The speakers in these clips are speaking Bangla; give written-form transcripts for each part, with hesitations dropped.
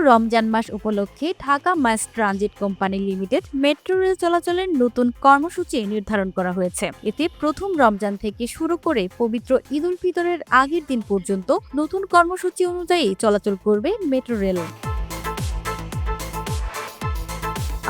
রমজান মাস উপলক্ষে Dhaka mass transit company limited metro rail চলাচলের নতুন কর্মসূচি নির্ধারণ করা হয়েছে। এতে প্রথম রমজান থেকে শুরু করে পবিত্র ঈদ উল ফিতরের আগের দিন পর্যন্ত নতুন কর্মসূচি অনুযায়ী চলাচল করবে মেট্রো রেল।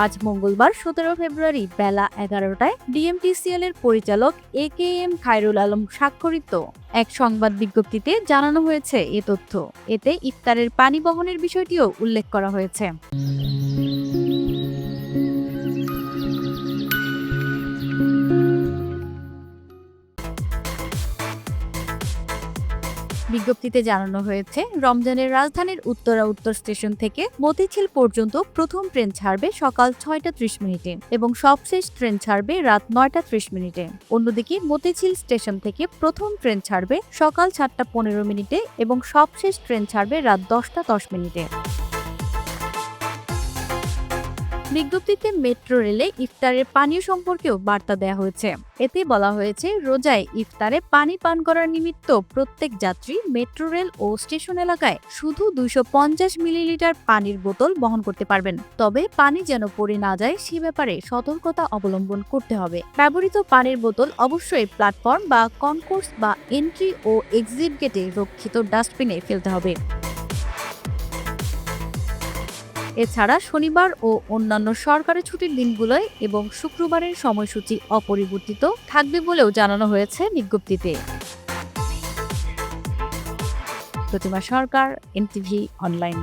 আজ মঙ্গলবার 17 ফেব্রুয়ারি বেলা 11টায় ডিএমটিসিএল এর পরিচালক একেএম খায়রুল আলম স্বাক্ষরিত এক সংবাদ বিজ্ঞপ্তিতে জানানো হয়েছে এ তথ্য। এতে ইফতারের পানি বহনের বিষয়টিও উল্লেখ করা হয়েছে। বিজ্ঞপ্তিতে জানানো হয়েছে, রমজানের রাজধানীর উত্তরা উত্তর স্টেশন থেকে মতিঝিল পর্যন্ত প্রথম ট্রেন ছাড়বে সকাল 6টা 30 মিনিটে এবং সবশেষ ট্রেন ছাড়বে রাত 9টা 30 মিনিটে। অন্যদিকে মতিঝিল স্টেশন থেকে প্রথম ট্রেন ছাড়বে সকাল 7টা 15 মিনিটে এবং সবশেষ ট্রেন ছাড়বে রাত 10টা 10 মিনিটে। বিজ্ঞপ্তিতে মেট্রো রেলে ইফতারের পানীয় সম্পর্কেও বার্তা দেওয়া হয়েছে। এতে বলা হয়েছে, রোজায় ইফতারে পানি পান করার নিমিত্ত প্রত্যেক যাত্রী মেট্রো রেল ও স্টেশন এলাকায় শুধু 250 মিলিলিটার পানির বোতল বহন করতে পারবেন। তবে পানি যেন পড়ে না যায় সে ব্যাপারে সতর্কতা অবলম্বন করতে হবে। ব্যবহৃত পানির বোতল অবশ্যই প্ল্যাটফর্ম বা কনকোর্স বা এন্ট্রি ও এক্সিট গেটে রক্ষিত ডাস্টবিনে ফেলতে হবে। এছাড়া শনিবার ও অন্যান্য সরকারি ছুটির দিনগুলোয় এবং শুক্রবারের সময়সূচি অপরিবর্তিত থাকবে বলেও জানানো হয়েছে বিজ্ঞপ্তিতে। প্রতিমা সরকার, এনটিভি অনলাইন।